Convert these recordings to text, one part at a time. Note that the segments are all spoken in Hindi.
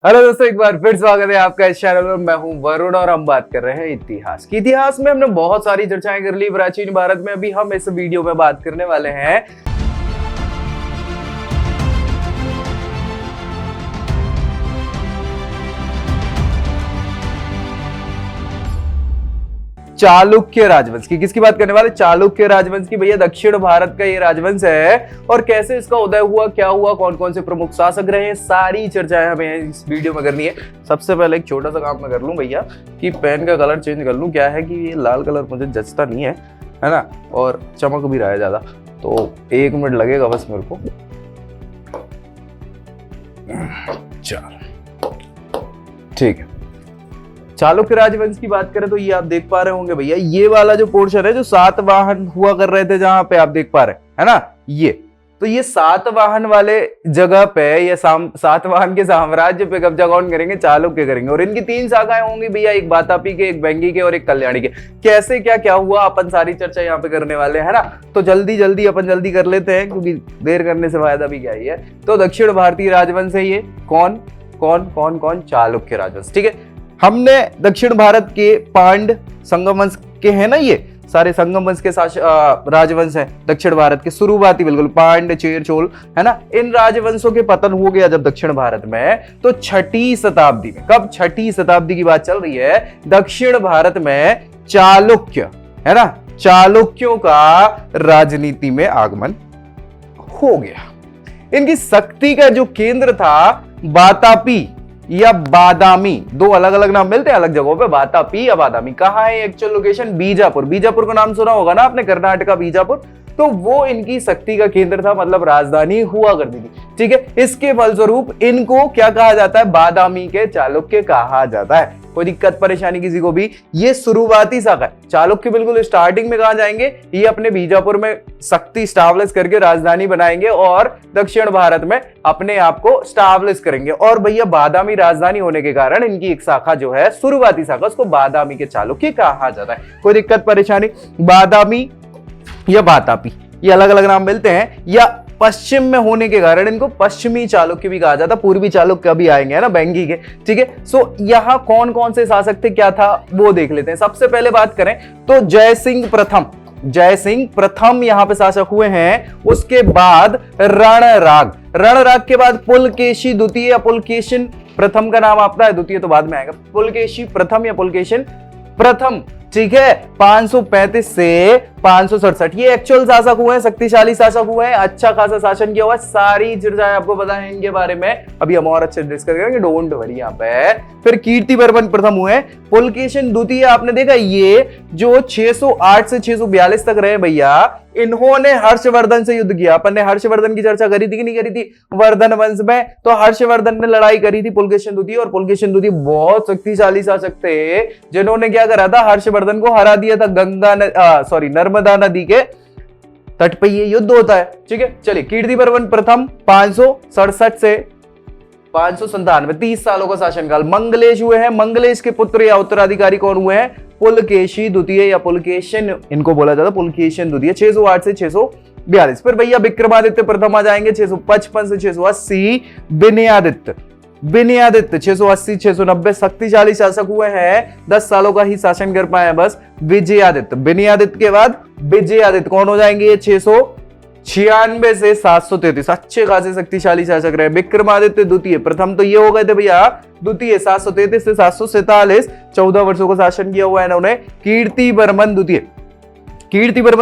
हेलो दोस्तों, एक बार फिर स्वागत है आपका इस चैनल में। मैं हूं वरुण और हम बात कर रहे हैं इतिहास की। इतिहास में हमने बहुत सारी चर्चाएं कर ली प्राचीन भारत में। अभी हम इस वीडियो में बात करने वाले हैं चालुक्य राजवंश की। किसकी बात करने वाले? चालुक्य राजवंश की। भैया दक्षिण भारत का ये राजवंश है और कैसे इसका उदय हुआ, क्या हुआ, कौन कौन से प्रमुख शासक रहे, सारी चर्चाएं हमें इस वीडियो में करनी है। सबसे पहले एक छोटा सा काम मैं कर लूं भैया कि पेन का कलर चेंज कर लूं। क्या है कि ये लाल कलर मुझे जचता नहीं है ना, और चमक भी रहा है ज्यादा, तो 1 मिनट लगेगा बस मेरे को। चलो ठीक है। चालुक्य राजवंश की बात करें तो ये आप देख पा रहे होंगे भैया, ये वाला जो पोर्शन है जो सातवाहन हुआ कर रहे थे, जहां पे आप देख पा रहे हैं, है ना, ये तो ये सातवाहन वाले जगह पे, ये सातवाहन के साम्राज्य पे कब्जा कौन करेंगे? चालुक्य करेंगे। और इनकी 3 शाखाएं होंगी भैया, एक वातापी के, एक वेंगी के और एक कल्याणी के। कैसे क्या क्या हुआ अपन सारी चर्चा यहाँ पे करने वाले हैं ना, तो जल्दी अपन जल्दी कर लेते हैं क्योंकि देर करने से फायदा भी क्या ही है। तो दक्षिण भारतीय राजवंश है ये। कौन कौन कौन कौन? चालुक्य राजवंश। ठीक है, हमने दक्षिण भारत के पांड संगम वंश के हैं ना, ये सारे संगम वंश के राजवंश हैं दक्षिण भारत के, शुरुआती बिल्कुल पांड, चेर, चोल, है ना। इन राजवंशों के पतन हो गया जब दक्षिण भारत में, तो 6ठी शताब्दी में। कब? 6ठी शताब्दी की बात चल रही है। दक्षिण भारत में चालुक्य, है ना, चालुक्यों का राजनीति में आगमन हो गया। इनकी शक्ति का जो केंद्र था वातापी या बादामी, 2 अलग अलग नाम मिलते हैं अलग जगहों पे, वातापी या बादामी। कहाँ है एक्चुअल लोकेशन? बीजापुर। बीजापुर का नाम सुना होगा ना आपने, कर्नाटक का बीजापुर। तो वो इनकी शक्ति का केंद्र था, मतलब राजधानी हुआ करती थी। ठीक है, इसके फलस्वरूप इनको क्या कहा जाता है? बादामी के चालुक्य कहा जाता है। कोई दिक्कत परेशानी किसी को भी? ये शुरुआती शाखा है। चालुक्य बिल्कुल स्टार्टिंग में कहा जाएंगे, ये अपने बीजापुर में शक्ति स्टाब्लिश करके राजधानी बनाएंगे और दक्षिण भारत में अपने आप को स्टाब्लिश करेंगे। और भैया बादामी राजधानी होने के कारण इनकी एक शाखा जो है, शुरुआती शाखा, उसको बादामी के चालुक्य कहा जाता है। कोई दिक्कत परेशानी? बादामी या वातापी, ये अलग अलग नाम मिलते हैं, या पश्चिम में होने के कारण इनको पश्चिमी चालुक्य भी कहा जाता। पूर्वी चालुक्य भी आएंगे, है ना, वेंगी के। ठीक है, सो यहाँ कौन कौन से शासक थे, क्या था, वो देख लेते हैं। सबसे पहले बात करें तो जय सिंह प्रथम यहाँ पे शासक हुए हैं। उसके बाद रणराग के बाद पुलकेशी द्वितीय या पुलकेशिन प्रथम का नाम आता है, द्वितीय तो बाद में आएगा। पुलकेशी प्रथम या पुलकेशिन प्रथम, ठीक है, 535 से 567 ये एक्चुअल शासक हुए हैं, शक्तिशाली शासक हुए हैं, अच्छा खासा शासन किया हुआ है। सारी चर्चाएं आपको पता है इनके बारे में, अभी हम और अच्छे डिस्कस करेंगे, डोंट वरी यहाँ पे। फिर कीर्तिवर्मन प्रथम हुए, पुलकेशिन द्वितीय आपने देखा, ये जो 608 से 642 तक रहे भैया, इन्होंने हर्षवर्धन से युद्ध किया। अपन ने हर्षवर्धन की चर्चा करी थी कि नहीं करी थी वर्धन वंश में? तो हर्षवर्धन ने लड़ाई करी थी पुलकेशिन द्वितीय, और पुलकेशिन द्वितीय बहुत शक्तिशाली शासक थे, जिन्होंने क्या करा था? हर्षवर्धन को हरा दिया था नर्मदा नदी के तट पे ये युद्ध होता है। ठीक है, चलिए कीर्तिवर्मन प्रथम 567 से 597, 30 सालों का शासनकाल। मंगलेश हुए हैं, मंगलेश के पुत्र या उत्तराधिकारी कौन हुए हैं? पुलकेशी द्वितीय या पुलकेशिन, इनको बोला जाता है पुलकेशिन द्वितीय, 608 से 642। फिर भैया विक्रमादित्य प्रथम आ जाएंगे, 655 से 680। विनयादित्य 680 690, शक्तिशाली शासक हुए हैं, 10 सालों का ही शासन कर पाए बस। विनयादित्य के बाद विजयादित्य कौन हो जाएंगे? 696 से 733, अच्छे खासे शक्तिशाली शासक रहे। विक्रमादित्य द्वितीय प्रथम तो ये हो गए थे भैया, द्वितीय 733 से 747, 14 वर्षों का शासन किया हुआ है इन्होंने। कीर्तिवर्मन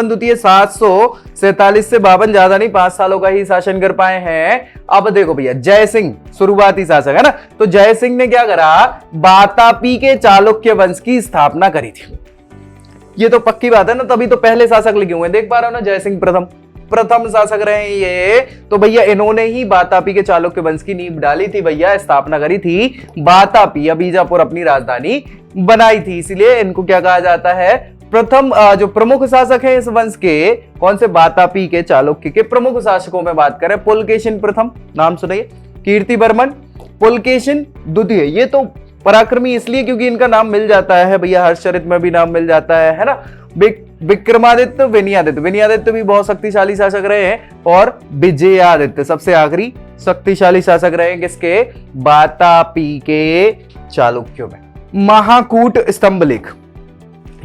द्वितीय 747 से 52, ज्यादा नहीं, 5 सालों का ही शासन कर पाए हैं। अब देखो भैया जय सिंह शुरुआती शासक है ना, तो जय सिंह ने क्या करा? वातापी के चालुक्य वंश की स्थापना करी थी। ये तो पक्की बात है ना, तभी तो पहले शासक लिखे हुए हैं, देख पा रहे हो ना, जय सिंह प्रथम शासक रहे हैं ये। तो भैया इन्होंने ही वातापी के चालुक्य वंश की नींव डाली थी भैया, स्थापना करी थी। वातापी या बीजापुर अपनी राजधानी बनाई थी, इसीलिए इनको क्या कहा जाता है? प्रथम जो प्रमुख शासक हैं इस वंश के, कौन से? वातापी के चालुक्य के प्रमुख शासकों में बात करें, पुलकेशिन प्रथम, नाम सुनिए, कीर्तिवर्मन, पुलकेशिन द्वितीय। ये तो पराक्रमी इसलिए क्योंकि इनका नाम मिल जाता है भैया, हर्षचरित में भी नाम मिल जाता है ना। विक्रमादित्य, विनयादित्य भी बहुत शक्तिशाली शासक रहे हैं, और विजयादित्य सबसे आखिरी शक्तिशाली शासक रहे किसके? वातापी के चालुक्यों में। महाकूट स्तंभलेख,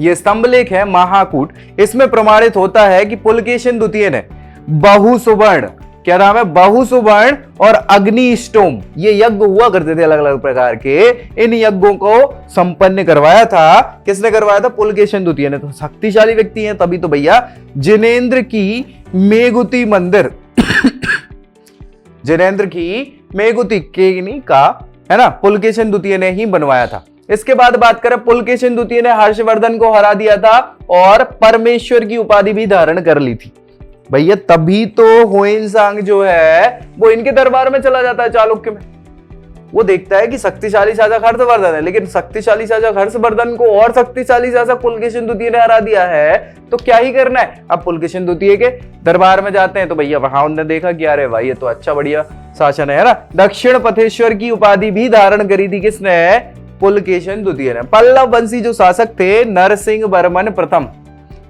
ये स्तंभलेख है महाकूट। इसमें प्रमाणित होता है कि पुलकेशिन द्वितीय ने बहुसुवर्ण, क्या नाम है? बहुसुवर्ण और अग्निष्टोम, ये यज्ञ हुआ करते थे अलग अलग प्रकार के, इन यज्ञों को संपन्न करवाया था। किसने करवाया था? पुलकेशिन द्वितीय ने। तो शक्तिशाली व्यक्ति हैं तभी तो भैया जिनेंद्र की मेघुति मंदिर जिनेंद्र की मेघुति केगनी का, है ना, पुलकेशिन द्वितीय ने ही बनवाया था। इसके बाद बात करें, पुलकेशिन द्वितीय ने हर्षवर्धन को हरा दिया था और परमेश्वर की उपाधि भी धारण कर ली थी भैया। तभी तो हुएनसांग जो है वो इनके दरबार में चला जाता है चालुक्य में। वो देखता है कि शक्तिशाली शासक हर्षवर्धन है, लेकिन शक्तिशाली शासक हर्षवर्धन को और शक्तिशाली शासक पुलकेशिन द्वितीय ने हरा दिया है, तो क्या ही करना है? अब पुलकेशिन द्वितीय के दरबार में जाते हैं तो भैया वहां उन्होंने देखा कि अरे भाई ये तो अच्छा बढ़िया शासन है ना। दक्षिण पथेश्वर की उपाधि भी धारण करी थी किसने? पुलकेशिन द्वितीय ने। पल्लव वंशी जो शासक थे नरसिंह वर्मन प्रथम,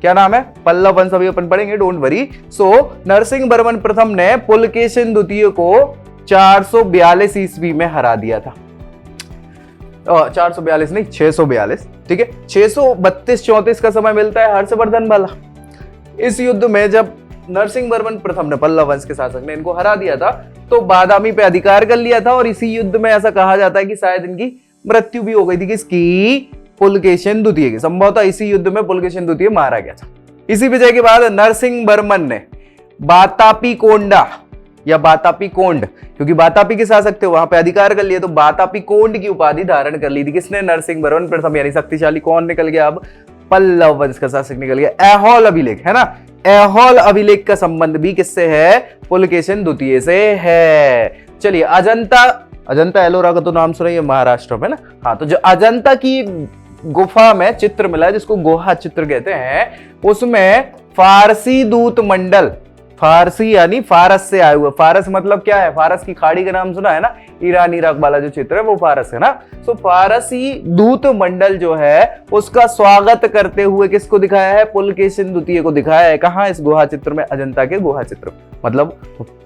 क्या नाम है? पल्लव वंश, अभी अपन पढ़ेंगे, डोंट वरी। सो नरसिंह वर्मन प्रथम ने पुलकेशिन द्वितीय को 442 ईस्वी में हरा दिया था। 442 नहीं, 642, ठीक है। 632-34 का समय मिलता है हर्षवर्धन वाला। इस युद्ध में जब नरसिंह वर्मन प्रथम ने, पल्लव वंश के शासक ने, इनको हरा दिया था तो बादामी पे अधिकार कर लिया था। और इसी युद्ध में ऐसा कहा जाता है कि शायद इनकी मृत्यु भी हो गई थी। किसकी? पुलकेशिन द्वितीय की। संभवतः इसी युद्ध में पुलकेशिन द्वितीय मारा गया था। इसी विजय के बाद नरसिंह वर्मन ने वातापी कोंडा या वातापी कोंड, क्योंकि वातापी के शासक थे, वहां पे अधिकार कर लिए, तो वातापी कोंड की उपाधि धारण कर ली थी। किसने? नरसिंह वर्मन प्रथम, यानी शक्तिशाली कौन निकल गया? अब पल्लव वंश का शासक निकल गया। ऐहोल अभिलेख, है ना, ऐहोल अभिलेख का संबंध भी किससे है? पुलकेशिन द्वितीय से है। चलिए, अजंता एलोरा का तो नाम सुना, ये महाराष्ट्र में ना। हाँ, तो जो अजंता की गुफा में चित्र मिला है, जिसको गुहा चित्र कहते हैं, उसमें फारसी दूत मंडल, फारसी यानी फारस से आए हुए, फारस मतलब क्या है? फारस की खाड़ी का नाम सुना है ना, ईरान इराक वाला जो चित्र है वो फारस है ना। तो फारसी दूत मंडल जो है उसका स्वागत करते हुए किसको दिखाया है? पुलकेशिन द्वितीय को दिखाया है। कहां? इस गुहा चित्र में, अजंता के गुहा चित्र। मतलब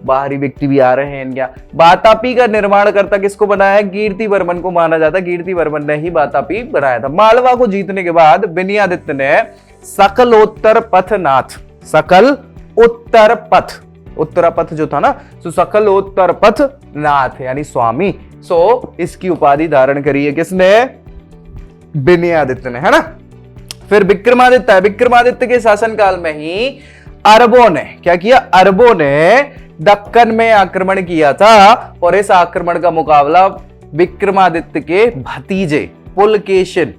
बाहरी व्यक्ति भी आ रहे हैं क्या? वातापी का निर्माण करता किसको बनाया है? कीर्तिवर्मन को माना जाता है। कीर्तिवर्मन ने ही वातापी बनाया था। मालवा को जीतने के बाद विनयादित्य ने सकलोत्तर पथनाथ, सकल उत्तर पथ, उत्तरापथ जो था ना, तो सकलोत्तर पथ नाथ यानी स्वामी, सो इसकी उपाधि धारण करी है किसने? विनयादित्य ने, है ना। फिर विक्रमादित्य, विक्रमादित्य के शासनकाल में ही अरबों ने क्या किया? अरबों ने दक्कन में आक्रमण किया था और इस आक्रमण का मुकाबला विक्रमादित्य के भतीजे पुलकेशिन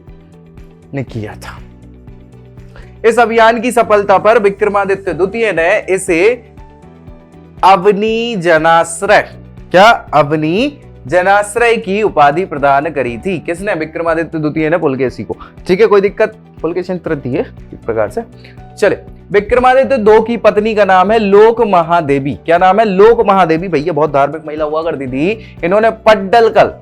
ने किया था। इस अभियान की सफलता पर विक्रमादित्य द्वितीय ने इसे अवनी जनाश्रय, क्या? अवनी जनाश्रय की उपाधि प्रदान करी थी। किसने? विक्रमादित्य द्वितीय ने पुलकेशी को। ठीक है, कोई दिक्कत? पुलकेशिन तृतीय इस प्रकार से। चले, विक्रमादित्य दो की पत्नी का नाम है लोक महादेवी। क्या नाम है? लोक महादेवी। भैया बहुत धार्मिक महिला हुआ करती थी। इन्होंने पट्टदकल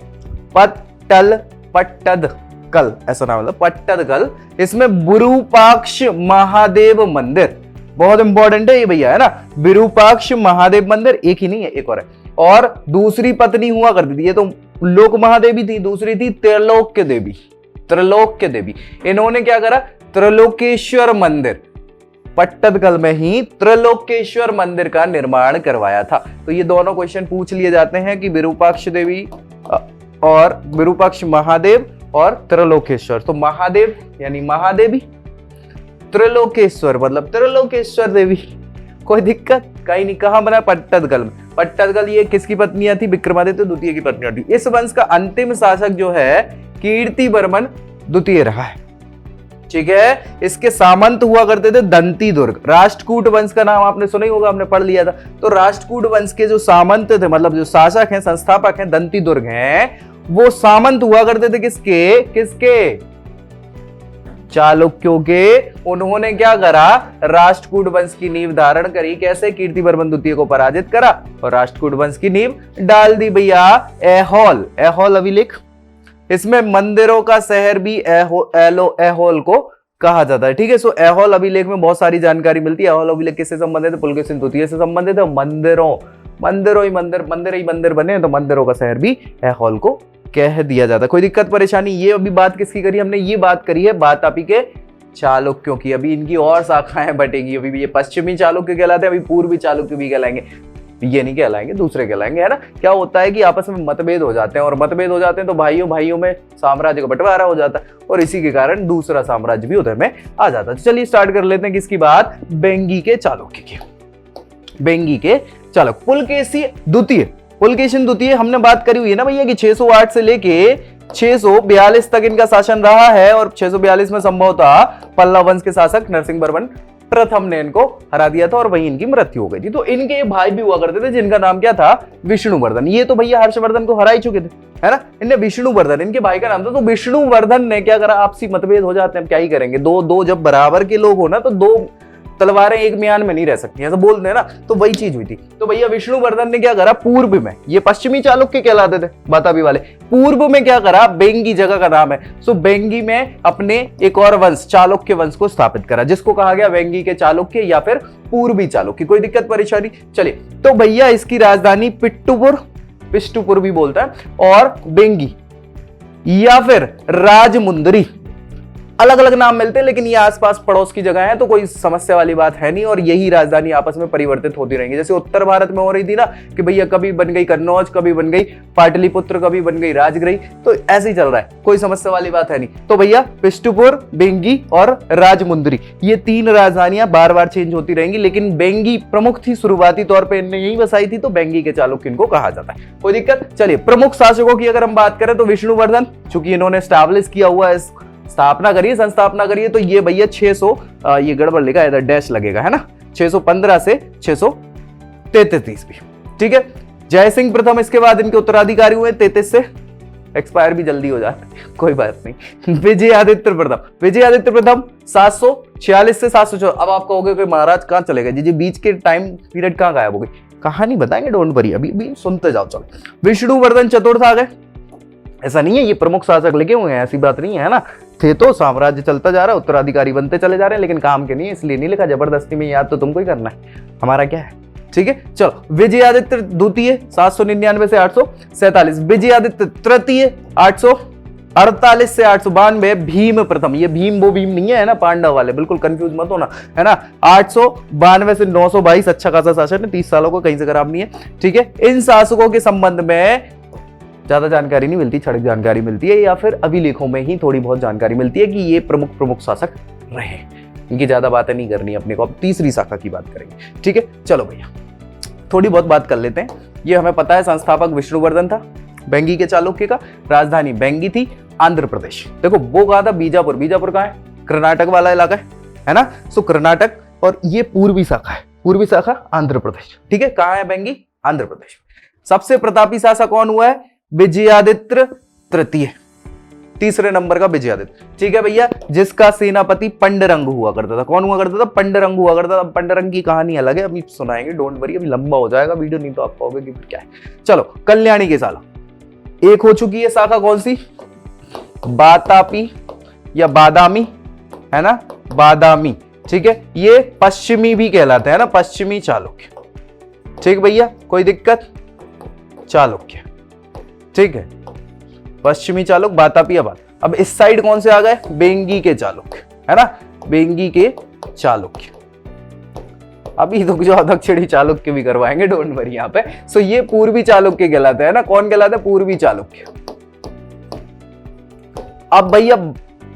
ऐसा नाम है, पट्टदकल, इसमें विरूपाक्ष महादेव मंदिर, बहुत इंपॉर्टेंट है ये भैया, है ना। विरूपाक्ष महादेव मंदिर एक ही नहीं है, एक और है। और दूसरी पत्नी हुआ करती थी, ये तो लोक महादेवी थी, दूसरी थी त्रैलोक्य देवी, त्रैलोक्य देवी। इन्होंने क्या करा? त्रैलोकेश्वर मंदिर, पट्टदकल में ही त्रैलोकेश्वर मंदिर का निर्माण करवाया था। तो ये दोनों क्वेश्चन पूछ लिए जाते हैं कि विरूपाक्ष देवी और विरूपाक्ष महादेव और त्रैलोकेश्वर। तो महादेव यानी महादेवी, त्रैलोकेश्वर मतलब त्रैलोकेश्वर देवी। कोई दिक्कत? कहीं नहीं। कहां बना? पट्टदकल में। पट्टदकल ये किसकी पत्नियां थी? विक्रमादित्य द्वितीय की पत्नियां थी। इस वंश का अंतिम शासक जो है कीर्तिवर्मन द्वितीय रहा है। ठीक है, इसके सामंत हुआ करते थे दंती दुर्ग। राष्ट्रकूट वंश का नाम आपने सुना ही होगा, आपने पढ़ लिया था। तो राष्ट्रकूट वंश के जो सामंत थे, मतलब जो शासक हैं, संस्थापक हैं, दंती दुर्ग हैं, वो सामंत हुआ करते थे किसके? किसके? चालुक्यों के। उन्होंने क्या करा? राष्ट्रकूट वंश की नींव धारण करी। कैसे? कीर्तिवर्मन द्वितीय को पराजित करा और राष्ट्रकूट वंश की नींव डाल दी भैया। ऐहोल, ऐहोल अभिलेख, इसमें मंदिरों का शहर भी ऐहोल को कहा जाता है। ठीक है, सो ऐहोल अभिलेख में बहुत सारी जानकारी मिलती है। ऐहोल अभिलेख किससे संबंधित है? पुलकेशिन द्वितीय से संबंधित है। मंदिरों मंदिरों ही मंदिर बने तो मंदिरों का शहर भी ऐहोल को कह दिया जाता। कोई दिक्कत परेशानी? ये अभी बात किसकी करी हमने? ये बात करी है वातापी के चालुक्यों की। अभी इनकी और शाखाएं बटेंगी। अभी ये पश्चिमी चालुक्य कहलाते हैं, अभी पूर्वी चालुक्य भी कहलाएंगे। ये नहीं कहलाएंगे, दूसरे कहलाएंगे, है ना। क्या होता है कि आपस में मतभेद हो जाते हैं, और मतभेद हो जाते हैं तो भाइयों में साम्राज्य का बंटवारा हो जाता है, और इसी के कारण दूसरा साम्राज्य भी उदय में आ जाता है। चलिए स्टार्ट कर लेते हैं किसकी बात? बेंगी के चालुक्य की। बेंगी के चालुक्य। पुलकेशिन द्वितीय हमने बात करी हुई है ना भैया कि 608 से लेके 642 तक इनका शासन रहा है, और 642 में संभवतः पल्लव वंश के शासक नरसिंह वर्मन प्रथम ने इनको हरा दिया था, और वहीं इनकी मृत्यु हो गई थी। तो इनके भाई भी हुआ करते थे जिनका नाम क्या था? विष्णुवर्धन। ये तो भैया हर्षवर्धन को हरा ही चुके थे, है ना। इनने विष्णुवर्धन, इनके भाई का नाम था। तो विष्णुवर्धन ने क्या करा? आपसी मतभेद हो जाते हैं, क्या ही करेंगे। दो जब बराबर के लोग हो ना, तो दो तलवारें एक म्यान में नहीं रह सकती, ऐसा बोलते हैं ना। तो वही चीज हुई थी। तो भैया विष्णुवर्धन ने क्या करा? पूर्व में, ये पश्चिमी चालुक्य कहलाते थे वातापी वाले, पूर्व में क्या करा? बेंगी जगह का नाम है। सो बेंगी में अपने एक और वंश, चालुक्य वंश को स्थापित करा, जिसको कहा गया बेंगी के चालुक्य या फिर पूर्वी चालुक्य। कोई दिक्कत परेशानी? चलिए, तो भैया इसकी राजधानी पिष्टुपुर भी बोलता है, और बेंगी या फिर राजमुंदरी, अलग अलग नाम मिलते हैं, लेकिन ये आसपास पड़ोस की जगह है, तो कोई समस्या वाली बात है नहीं। और यही राजधानी आपस में परिवर्तित होती रहेंगी। जैसे उत्तर भारत में हो रही थी ना कि भैया कभी बन गई कन्नौज, कभी बन गई पाटलिपुत्र, कभी बन गई राजगृही, तो ऐसे ही चल रहा है, कोई समस्या वाली बात है नहीं। तो भैया पिष्टुपुर, बेंगी और राजमुंदरी, ये तीन राजधानियां बार बार चेंज होती रहेंगी, लेकिन बेंगी प्रमुख थी, शुरुआती तौर पर इनने यही बसाई थी, तो बेंगी के चालुक्य इनको कहा जाता है। कोई दिक्कत? चलिए, प्रमुख शासकों की अगर हम बात करें तो विष्णुवर्धन, चूंकि इन्होंने स्टैब्लिश किया हुआ है, स्थापना करिए, संस्थापना करिए, तो ये भैया 600, ये गड़बड़ लिखा है, इधर डैश लगेगा, है ना, 615 से 633 भी, ठीक है। जय सिंह प्रथम इसके बाद इनके उत्तराधिकारी हुए, 33 से एक्सपायर भी जल्दी हो जाता है, कोई बात नहीं। विजयादित्य प्रथम 746 से 714। अब आप कहोगे कि महाराज कहां चले गए जी, बीच के टाइम पीरियड कहां गायब हो गई? कहानी बताएंगे, डोंट वरी, अभी सुनते जाओ। चलो, विष्णुवर्धन चतुर्थ आ गए। ऐसा नहीं है ये प्रमुख शासक लिखे हुए हैं, ऐसी बात नहीं है ना, थे तो साम्राज्य चलता जा रहा है, उत्तराधिकारी बनते चले जा रहे हैं, लेकिन काम के नहीं है, इसलिए नहीं लिखा। जबरदस्ती में याद तो तुमको ही करना है, हमारा क्या है, ठीक है। चलो, विजयादित्य द्वितीय 799 से 847, विजयादित्य तृतीय 848 से 892, भीम प्रथम, ये भीम वो भीम नहीं है ना, पांडव वाले, बिल्कुल कंफ्यूज मत होना, है ना, 892 से 922, अच्छा खासा शासन है, 30 सालों को कहीं से खराब नहीं है, ठीक है। इन शासकों के संबंध में ज्यादा जानकारी नहीं मिलती, क्षणिक जानकारी मिलती है, या फिर अभिलेखों में ही थोड़ी बहुत जानकारी मिलती है कि ये प्रमुख शासक रहे। इनकी ज्यादा बातें नहीं करनी अपने को, अब तीसरी शाखा की बात करेंगे, ठीक है। चलो भैया, थोड़ी बहुत बात कर लेते हैं। ये हमें पता है संस्थापक विष्णुवर्धन था बेंगी के चालुक्य का, राजधानी बेंगी थी, आंध्र प्रदेश। देखो वो कहा था बीजापुर, बीजापुर कहाँ है? कर्नाटक वाला इलाका है ना। सो कर्नाटक, और ये पूर्वी शाखा है, पूर्वी शाखा आंध्र प्रदेश, ठीक है। कहाँ है बेंगी? आंध्र प्रदेश। सबसे प्रतापी शासक कौन हुआ है? विजयादित्य तृतीय, तीसरे नंबर का विजयादित्य, ठीक है भैया, जिसका सेनापति पंडरंग हुआ करता था। कौन हुआ करता था? पंडरंग हुआ करता था। पंडरंग की कहानी अलग है, अभी सुनाएंगे, डोंट वरी, अभी लंबा हो जाएगा वीडियो, नहीं तो आप कहोगे कि फिर क्या है। चलो, कल्याणी के साला एक हो चुकी है शाखा, कौन सी? वातापी या बादामी, है ना, बादामी, ठीक है। ये पश्चिमी भी कहलाते हैं ना, पश्चिमी चालुक्य, ठीक भैया, कोई दिक्कत? चालुक्य, ठीक है, पश्चिमी चालुक्य, वातापी। अब इस साइड कौन से आ गए? बेंगी के चालुक्य, है ना, बेंगी के चालुक्य। अभी तो जो दक्षिणी चालुक्य भी करवाएंगे, डोंट वरी यहाँ पे। सो ये पूर्वी चालुक्य कहलाते हैं ना। कौन कहलाते हैं? पूर्वी चालुक्य। अब भैया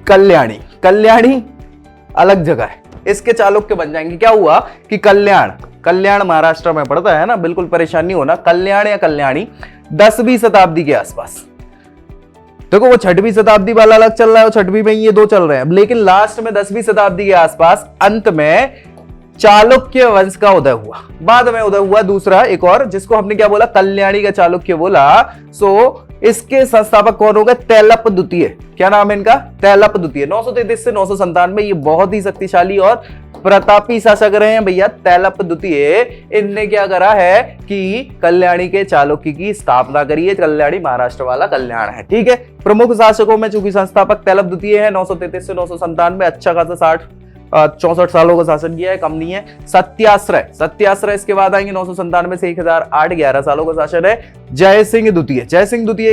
कल्याणी, कल्याणी अलग जगह है, इसके चालुक्य बन जाएंगे। क्या हुआ कि कल्याण महाराष्ट्र में पड़ता है ना, बिल्कुल परेशान नहीं होना। कल्याण या कल्याणी 10वीं शताब्दी के आसपास, देखो वो 6वीं शताब्दी वाला अलग चल रहा है, 6वीं में ये दो चल रहे हैं, लेकिन लास्ट में 10वीं शताब्दी के आसपास अंत में चालुक्य वंश का उदय हुआ। बाद में उदय हुआ दूसरा एक और, जिसको हमने क्या बोला? कल्याणी का चालुक्य बोला। सो इसके संस्थापक कौन हो गए? तैलप द्वितीय। क्या नाम है इनका? तैलप द्वितीय। 933 से 997, ये बहुत ही शक्तिशाली और प्रतापी शासक रहे हैं भैया, तैलप द्वितीय। इनने क्या करा है कि कल्याणी के चालुक्य की स्थापना करी है। कल्याणी महाराष्ट्र वाला कल्याण है, ठीक है। प्रमुख शासकों में चूंकि संस्थापक तैलप द्वितीय है, 933 से 997, अच्छा खासा 64 सालों का शासन किया है, कम नहीं है। सत्याश्रय इसके बाद आएंगे 997 से 1008, 11 सालों का शासन है। जय सिंह द्वितीय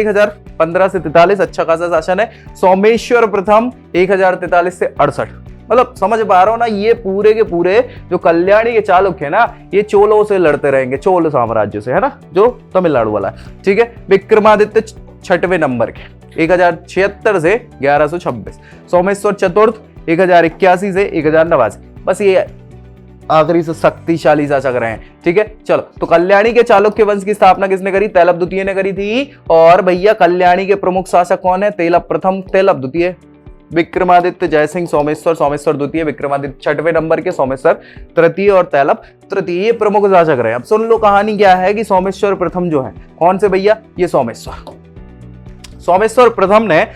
1015 से 43, अच्छा खासा शासन है। सोमेश्वर प्रथम 1043 से 68। मतलब समझ पा रहा हो ना, ये पूरे के पूरे जो कल्याणी के चालुक्य है ना, ये चोलों से लड़ते रहेंगे, चोल साम्राज्य से, है ना, जो तमिलनाडु वाला है। ठीक है, विक्रमादित्य 6वें नंबर के 1076 से 1126, सोमेश्वर चतुर्थ 1081 से 1089। बस ये आखिरी से शक्तिशाली शासक रहे हैं। ठीक है, चलो, तो कल्याणी के चालुक्य वंश की स्थापना किसने करी? तैलप द्वितीय ने करी थी। और भैया कल्याणी के प्रमुख शासक कौन है? तैलप प्रथम, तैलप द्वितीय, विक्रमादित्य, जयसिंह, सोमेश्वर द्वितीय, विक्रमादित्य 6वें नंबर के, सोमेश्वर तृतीय और तैलप तृतीय, ये प्रमुख शासक रहे। अब सुन लो कहानी क्या है कि सोमेश्वर प्रथम जो है कौन से भैया? ये सोमेश्वर प्रथम ने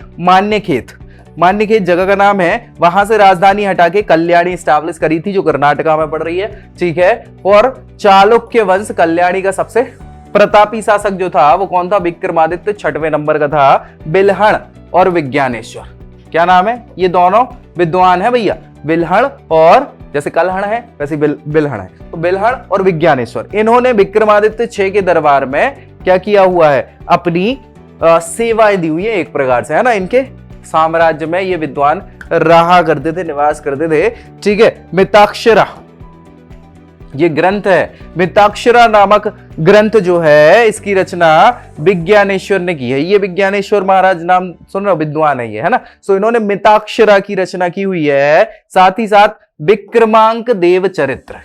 मान्यखेत जगह का नाम है, वहां से राजधानी हटा के कल्याणी स्टैब्लिश करी थी, जो कर्नाटका में पड़ रही है। ठीक है, और चालुक्य वंश कल्याणी का सबसे प्रतापी शासक जो था वो कौन था? विक्रमादित्य 6वें नंबर का था, बिल्हण और विज्ञानेश्वर। क्या नाम है? ये दोनों विद्वान है भैया, बिल्हण और, जैसे कलहण है वैसे बिल्हण है, तो बिल्हण और विज्ञानेश्वर। इन्होंने विक्रमादित्य 6 के दरबार में क्या किया हुआ है? अपनी सेवाएं दी हुई है एक प्रकार से, है ना। इनके साम्राज्य में ये विद्वान रहा करते थे, निवास करते थे। ठीक है, मिताक्षरा ये ग्रंथ है, मिताक्षरा नामक ग्रंथ जो है इसकी रचना विज्ञानेश्वर ने की है। ये विज्ञानेश्वर महाराज नाम सुन रहे हो, विद्वान है ये, है ना। सो इन्होंने मिताक्षरा की रचना की हुई है। साथ ही साथ विक्रमांक देव चरित्र,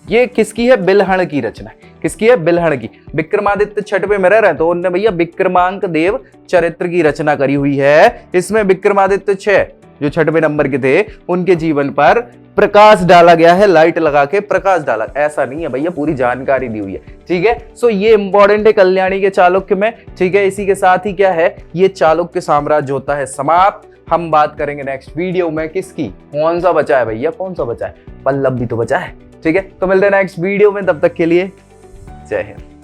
ये किसकी है? बिल्हण की रचना। किसकी है? बिल्हण की। विक्रमादित्य 6वें में रह रहे हैं तो उन्होंने भैया विक्रमांक देव चरित्र की रचना करी हुई है। इसमें विक्रमादित्य 6 जो 6वें नंबर के थे उनके जीवन पर प्रकाश डाला गया है, लाइट लगा के प्रकाश डाला। ऐसा नहीं है भैया, पूरी जानकारी दी हुई है। ठीक है, सो ये इंपॉर्टेंट है कल्याणी के चालुक्य में। ठीक है, इसी के साथ ही क्या है, ये चालुक्य साम्राज्य होता है समाप्त। हम बात करेंगे नेक्स्ट वीडियो में किसकी, कौन सा बचा है भैया, कौन सा बचा है? पल्लव भी तो बचा है। ठीक है, तो मिलते हैं नेक्स्ट वीडियो में, तब तक के लिए जय हिंद।